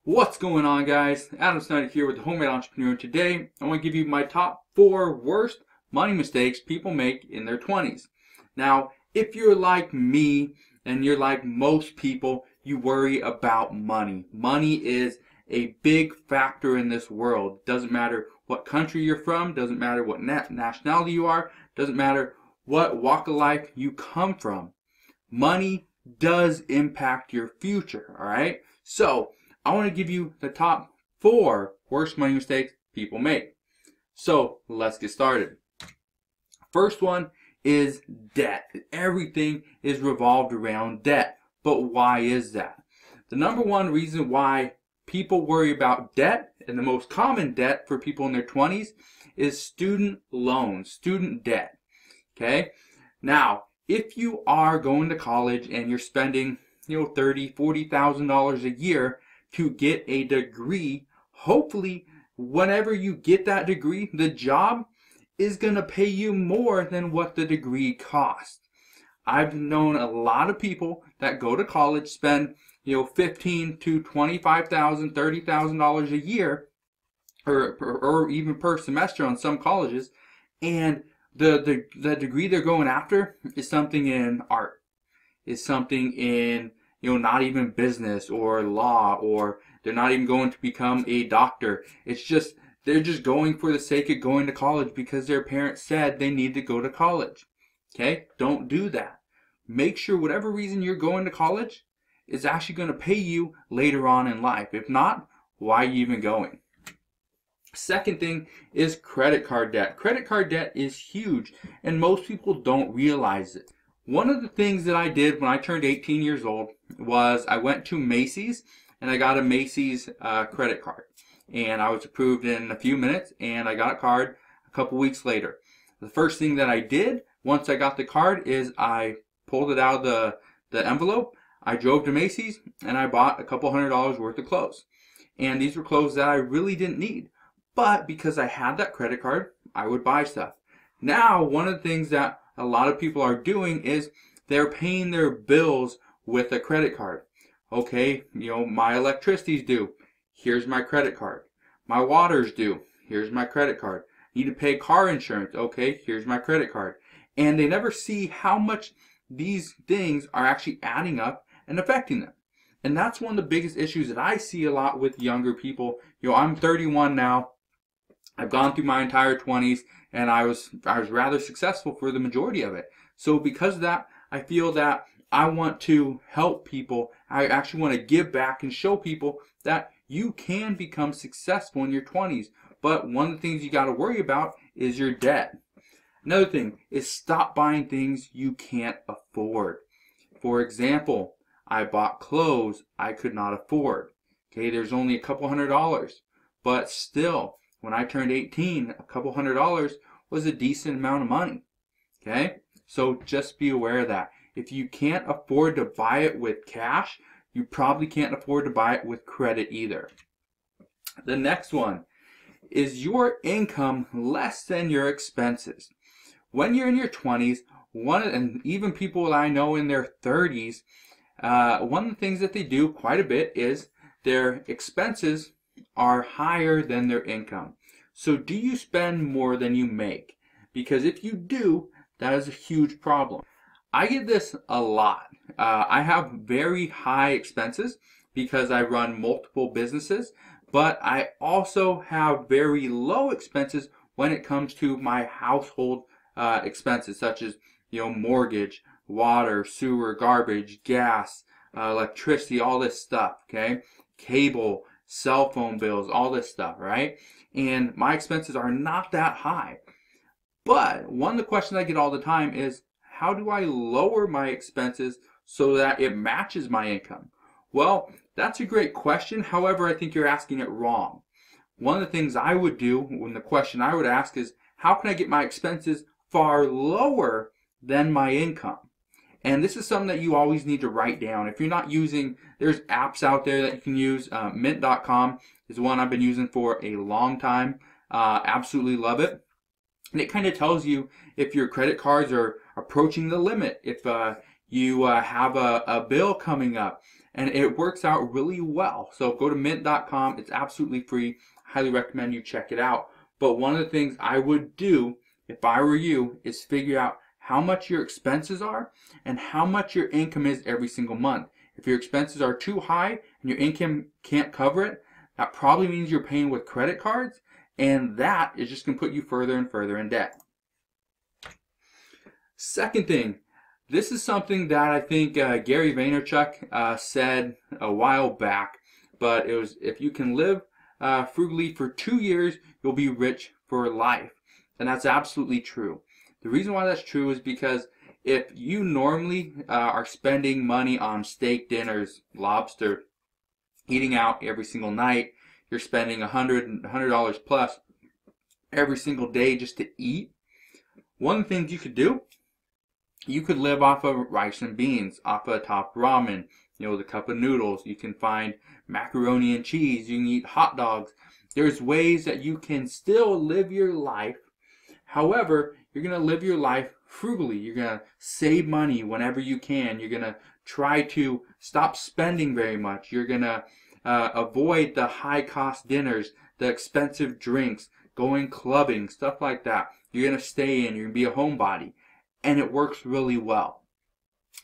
What's going on, guys? Adam Snyder here with the Homemade Entrepreneur. Today, I want to give you my top 4 worst money mistakes people make in their 20s. Now, if you're like me and you're like most people, you worry about money. Money is a big factor in this world. Doesn't matter what country you're from, doesn't matter what nationality you are, doesn't matter what walk of life you come from. Money does impact your future, all right? So, I want to give you the top 4 worst money mistakes people make. So let's get started. First one is debt. Everything is revolved around debt. But why is that? The number one reason why people worry about debt, and the most common debt for people in their 20s, is student loans, student debt. Okay? Now, if you are going to college and you're spending, $30,000, $40,000 a year to get a degree, hopefully whenever you get that degree, the job is going to pay you more than what the degree costs. I've known a lot of people that go to college, spend $15,000 to $25,000, $30,000 a year, or even per semester on some colleges, and the degree they're going after is something in art, is something in not even business or law, or they're not even going to become a doctor. It's just, they're just going for the sake of going to college because their parents said they need to go to college. Okay? Don't do that. Make sure whatever reason you're going to college is actually going to pay you later on in life. If not, why are you even going? Second thing is credit card debt. Credit card debt is huge, and most people don't realize it. One of the things that I did when I turned 18 years old was I went to Macy's and I got a Macy's credit card. And I was approved in a few minutes, and I got a card a couple weeks later. The first thing that I did once I got the card is I pulled it out of the envelope. I drove to Macy's and I bought a couple $100 worth of clothes. And these were clothes that I really didn't need. But because I had that credit card, I would buy stuff. Now, one of the things that a lot of people are doing is they're paying their bills with a credit card. Okay, my electricity's due. Here's my credit card. My water's due. Here's my credit card. Need to pay car insurance. Okay, here's my credit card. And they never see how much these things are actually adding up and affecting them. And that's one of the biggest issues that I see a lot with younger people. I'm 31 now. I've gone through my entire 20s, and I was rather successful for the majority of it. So because of that, I feel that I want to help people. I actually want to give back and show people that you can become successful in your 20s. But one of the things you got to worry about is your debt. Another thing is stop buying things you can't afford. For example, I bought clothes I could not afford. Okay, there's only a couple $100, but still, when I turned 18, a couple $100 was a decent amount of money. Okay? So just be aware of that. If you can't afford to buy it with cash, you probably can't afford to buy it with credit either. The next one is your income less than your expenses. When you're in your 20s, and even people that I know in their 30s, one of the things that they do quite a bit is their expenses are higher than their income. So do you spend more than you make? Because if you do, that is a huge problem. I get this a lot. I have very high expenses because I run multiple businesses, but I also have very low expenses when it comes to my household expenses, such as mortgage, water, sewer, garbage, gas, electricity, all this stuff, okay? Cable, cell phone bills, all this stuff, right? And my expenses are not that high. But one of the questions I get all the time is, how do I lower my expenses so that it matches my income? Well, that's a great question. However, I think you're asking it wrong. One of the things I would do, when the question I would ask is, how can I get my expenses far lower than my income? And this is something that you always need to write down. If you're not using, there's apps out there that you can use. Mint.com is one I've been using for a long time. Absolutely love it. And it kind of tells you if your credit cards are approaching the limit, if you have a bill coming up, and it works out really well. So go to mint.com. It's absolutely free. Highly recommend you check it out. But one of the things I would do if I were you is figure out how much your expenses are and how much your income is every single month. If your expenses are too high and your income can't cover it, that probably means you're paying with credit cards, and that is just going to put you further and further in debt. Second thing, this is something that I think Gary Vaynerchuk said a while back, but it was, if you can live frugally for 2 years, you'll be rich for life. And that's absolutely true. The reason why that's true is because if you normally are spending money on steak dinners, lobster, eating out every single night, you're spending $100 plus every single day just to eat. One of the things you could do, you could live off of rice and beans, off of top ramen, the cup of noodles. You can find macaroni and cheese. You can eat hot dogs. There's ways that you can still live your life. However, you're going to live your life frugally. You're going to save money whenever you can. You're going to try to stop spending very much. You're going to avoid the high-cost dinners, the expensive drinks, going clubbing, stuff like that. You're going to stay in. You're going to be a homebody. And it works really well.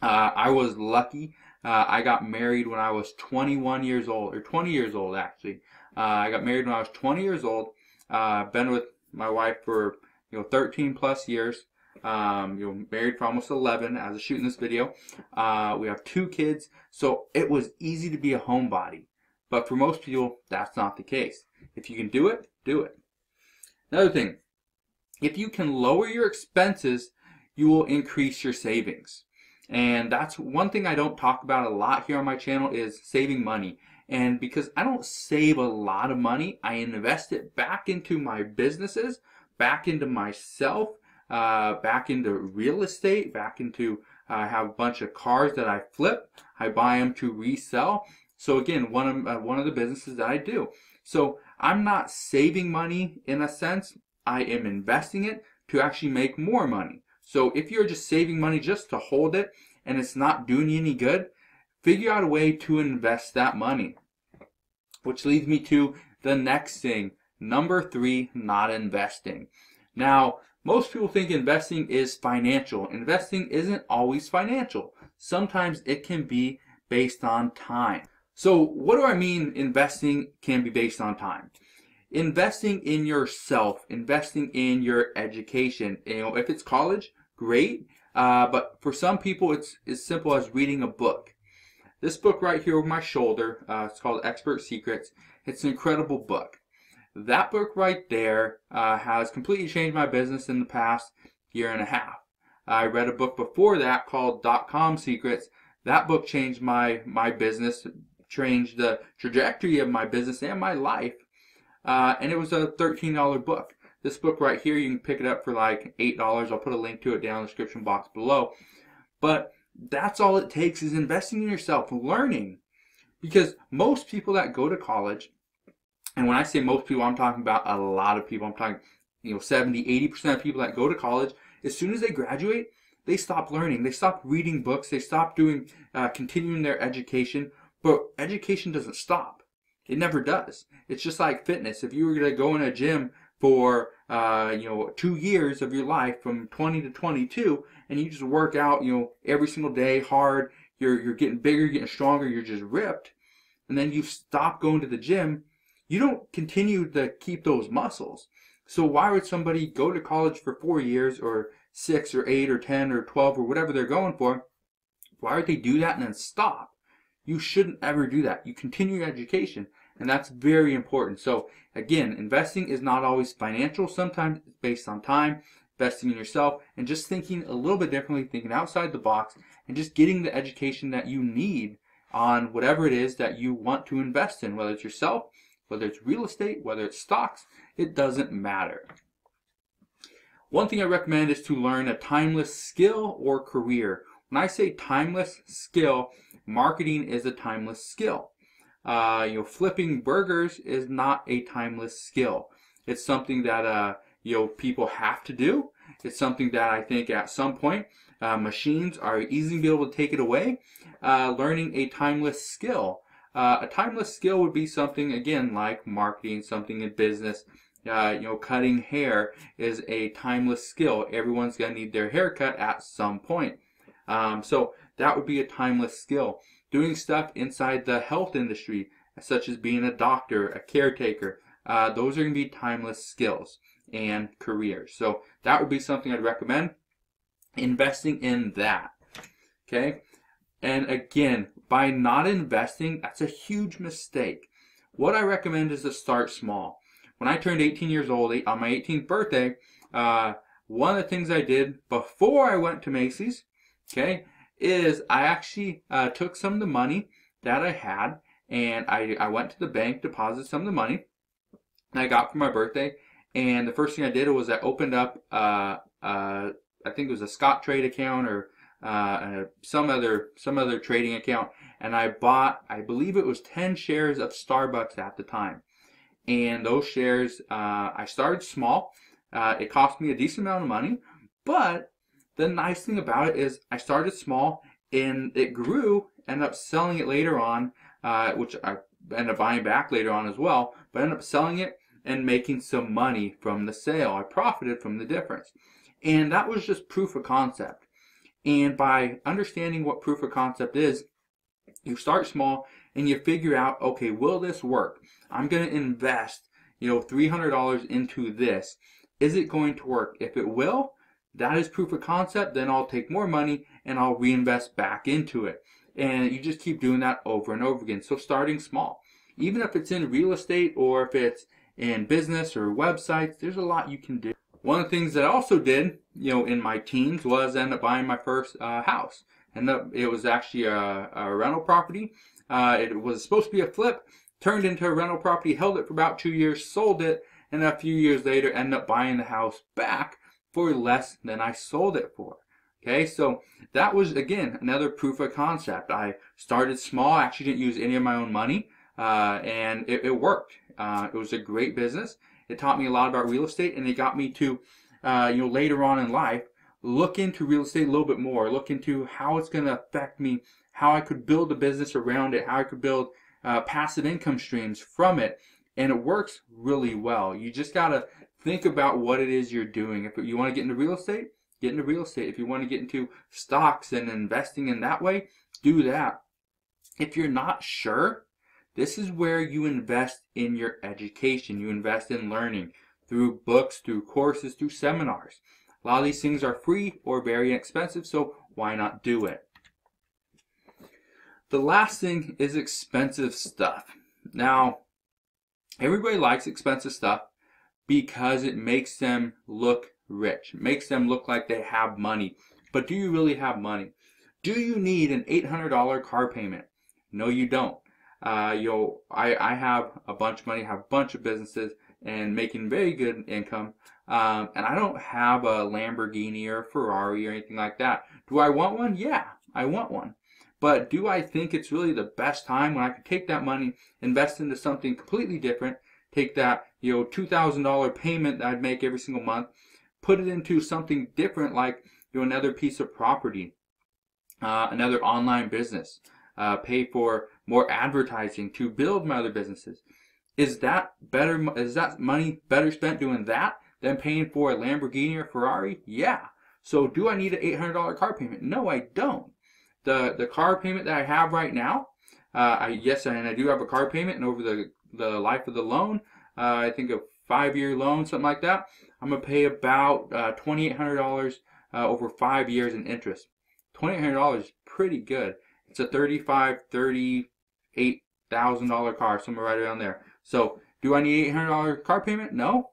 I was lucky. I got married when I was 21 years old, or 20 years old actually. I got married when I was 20 years old. Been with my wife for 13 plus years. Married for almost 11 as of shooting this video. We have 2 kids, so it was easy to be a homebody. But for most people, that's not the case. If you can do it, do it. Another thing, if you can lower your expenses, you will increase your savings. And that's one thing I don't talk about a lot here on my channel, is saving money. And because I don't save a lot of money, I invest it back into my businesses, back into myself, back into real estate, back into, I have a bunch of cars that I flip. I buy them to resell. So again, one of the businesses that I do. So I'm not saving money in a sense. I am investing it to actually make more money. So if you're just saving money just to hold it and it's not doing you any good, figure out a way to invest that money. Which leads me to the next thing. Number 3, not investing. Now, most people think investing is financial. Investing isn't always financial. Sometimes it can be based on time. So what do I mean investing can be based on time? Investing in yourself, investing in your education. If it's college, great. But for some people, it's as simple as reading a book. This book right here over my shoulder, it's called Expert Secrets. It's an incredible book. That book right there has completely changed my business in the past year and a half. I read a book before that called .com Secrets. That book changed my business, changed the trajectory of my business and my life. And it was a $13 book. This book right here, you can pick it up for like $8. I'll put a link to it down in the description box below. But that's all it takes, is investing in yourself, learning. Because most people that go to college, and when I say most people, I'm talking about a lot of people. I'm talking 70, 80% of people that go to college, as soon as they graduate, they stop learning. They stop reading books. They stop doing, continuing their education. But education doesn't stop. It never does. It's just like fitness. If you were going to go in a gym for 2 years of your life from 20 to 22, and you just work out every single day hard, you're getting bigger, getting stronger, you're just ripped, and then you stop going to the gym, you don't continue to keep those muscles. So why would somebody go to college for 4 years or 6 or 8 or 10 or 12 or whatever they're going for? Why would they do that and then stop? You shouldn't ever do that. You continue your education, and that's very important. So again, investing is not always financial. Sometimes it's based on time, investing in yourself, and just thinking a little bit differently, thinking outside the box, and just getting the education that you need on whatever it is that you want to invest in, whether it's yourself, whether it's real estate, whether it's stocks, it doesn't matter. One thing I recommend is to learn a timeless skill or career. When I say timeless skill, marketing is a timeless skill. Flipping burgers is not a timeless skill. It's something that people have to do. It's something that I think at some point machines are easy to be able to take it away. Learning a timeless skill. A timeless skill would be something, again, like marketing, something in business. Cutting hair is a timeless skill. Everyone's going to need their hair cut at some point. So that would be a timeless skill. Doing stuff inside the health industry, such as being a doctor, a caretaker, those are going to be timeless skills and careers. So that would be something I'd recommend. Investing in that. Okay? And again, by not investing, that's a huge mistake. What I recommend is to start small. When I turned 18 years old, on my 18th birthday, one of the things I did before I went to Macy's, okay, is I actually took some of the money that I had, and I went to the bank, deposited some of the money that I got for my birthday, and the first thing I did was I opened up, I think it was a Scott Trade account or some other trading account, and I bought, I believe it was 10 shares of Starbucks at the time. And those shares, I started small. It cost me a decent amount of money, but the nice thing about it is I started small and it grew, ended up selling it later on, which I ended up buying back later on as well, but ended up selling it and making some money from the sale. I profited from the difference. And that was just proof of concept. And by understanding what proof of concept is, you start small and you figure out, okay, will this work? I'm going to invest, $300 into this. Is it going to work? If it will, that is proof of concept. Then I'll take more money and I'll reinvest back into it. And you just keep doing that over and over again. So starting small, even if it's in real estate or if it's in business or websites, there's a lot you can do. One of the things that I also did, in my teens was end up buying my first house. And it was actually a rental property. It was supposed to be a flip, turned into a rental property, held it for about 2 years, sold it, and a few years later ended up buying the house back for less than I sold it for. Okay, so that was, again, another proof of concept. I started small, I actually didn't use any of my own money, and it worked. It was a great business. It taught me a lot about real estate, and it got me to, later on in life, look into real estate a little bit more, look into how it's going to affect me, how I could build a business around it, how I could build passive income streams from it. And it works really well. You just got to think about what it is you're doing. If you want to get into real estate, get into real estate. If you want to get into stocks and investing in that way, do that. If you're not sure, this is where you invest in your education. You invest in learning through books, through courses, through seminars. A lot of these things are free or very inexpensive, so why not do it? The last thing is expensive stuff. Now, everybody likes expensive stuff because it makes them look rich. It makes them look like they have money. But do you really have money? Do you need an $800 car payment? No, you don't. I have a bunch of money, have a bunch of businesses, and making very good income. And I don't have a Lamborghini or a Ferrari or anything like that. Do I want one? Yeah, I want one. But do I think it's really the best time when I could take that money, invest into something completely different, take that $2,000 payment that I'd make every single month, put it into something different like another piece of property, another online business, pay for more advertising to build my other businesses? Is that better? Is that money better spent doing that than paying for a Lamborghini or Ferrari? Yeah. So do I need an $800 car payment? No, I don't. The car payment that I have right now, yes, and I do have a car payment, and over the life of the loan, I think a 5-year loan, something like that, I'm going to pay about $2,800 over 5 years in interest. $2,800 is pretty good. It's a $38,000 car, somewhere right around there. So do I need an $800 car payment? No.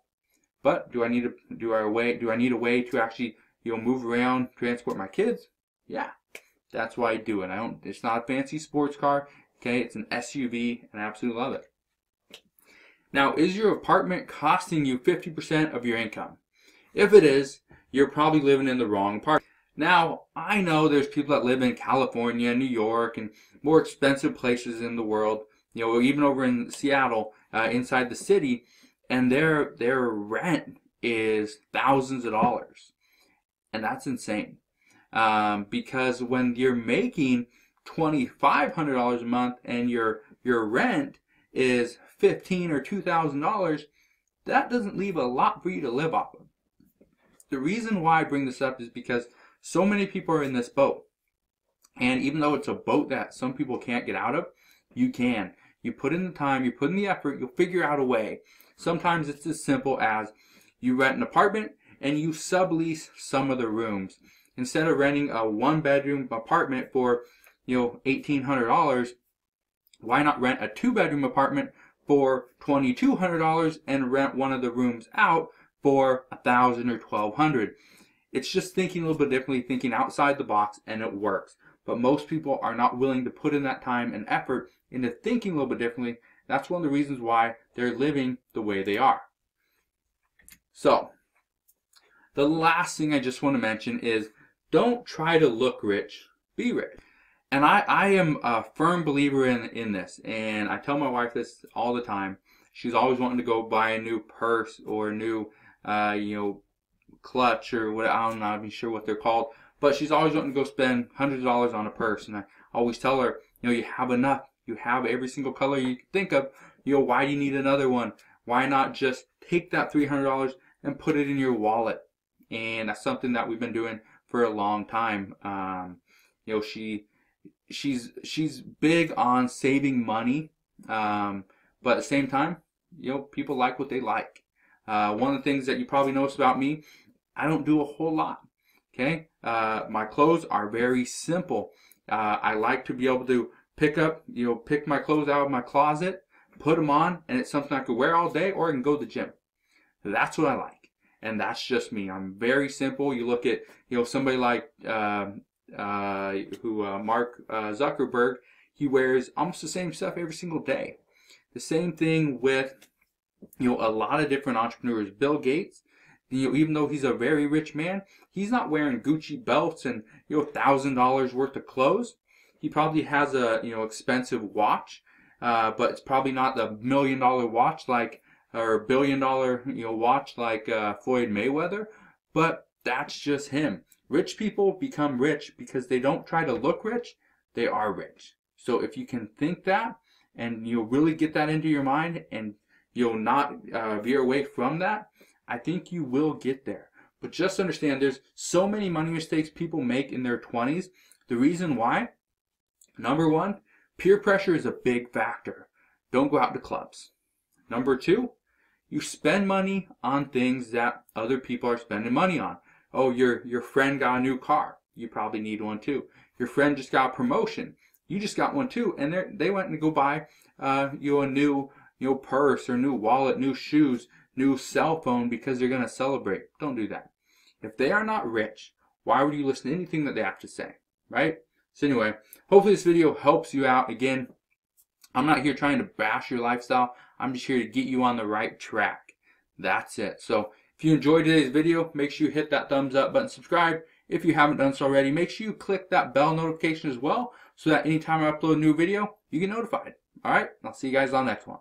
But do I need a way to actually move around, transport my kids? Yeah. That's why I do it. It's not a fancy sports car. Okay, it's an SUV, and I absolutely love it. Now, is your apartment costing you 50% of your income? If it is, you're probably living in the wrong apartment. Now, I know there's people that live in California, New York, and more expensive places in the world. Even over in Seattle, inside the city, and their rent is thousands of dollars. And that's insane. Because when you're making $2,500 a month and your rent is $1,500 or $2,000, that doesn't leave a lot for you to live off of. The reason why I bring this up is because so many people are in this boat. And even though it's a boat that some people can't get out of, you can. You put in the time, you put in the effort, you'll figure out a way. Sometimes it's as simple as you rent an apartment and you sublease some of the rooms. Instead of renting a one-bedroom apartment for, $1,800, why not rent a two-bedroom apartment for $2,200 and rent one of the rooms out for $1,000 or $1,200? It's just thinking a little bit differently, thinking outside the box, and it works. But most people are not willing to put in that time and effort into thinking a little bit differently. That's one of the reasons why they're living the way they are. So, the last thing I just want to mention is don't try to look rich, be rich. And I am a firm believer in this, and I tell my wife this all the time. She's always wanting to go buy a new purse or a new, clutch or what, I'm not even sure what they're called, but she's always wanting to go spend hundreds of dollars on a purse. And I always tell her, you have enough. You have every single color you can think of. Why do you need another one? Why not just take that $300 and put it in your wallet? And that's something that we've been doing for a long time. She's big on saving money, but at the same time, people like what they like. One of the things that you probably notice about me, I don't do a whole lot. Okay, my clothes are very simple. I like to be able to pick my clothes out of my closet, put them on, and it's something I could wear all day, or I can go to the gym. That's what I like, and that's just me. I'm very simple. You look at somebody like Mark Zuckerberg. He wears almost the same stuff every single day. The same thing with a lot of different entrepreneurs. Bill Gates, even though he's a very rich man, he's not wearing Gucci belts and $1,000 worth of clothes. He probably has a expensive watch, but it's probably not the $1 million watch or $1 billion watch like Floyd Mayweather. But that's just him. Rich people become rich because they don't try to look rich; they are rich. So if you can think that and really get that into your mind, and you'll not veer away from that, I think you will get there. But just understand, there's so many money mistakes people make in their 20s. The reason why, number one, peer pressure is a big factor. Don't go out to clubs. Number two, you spend money on things that other people are spending money on. Oh, your friend got a new car. You probably need one too. Your friend just got a promotion. You just got one too. And they went to go buy a new purse or new wallet, new shoes, new cell phone because they're going to celebrate. Don't do that. If they are not rich, why would you listen to anything that they have to say, right? So anyway, hopefully this video helps you out. Again, I'm not here trying to bash your lifestyle. I'm just here to get you on the right track. That's it. So if you enjoyed today's video, make sure you hit that thumbs up button, subscribe. If you haven't done so already, make sure you click that bell notification as well so that anytime I upload a new video, you get notified. All right, I'll see you guys on the next one.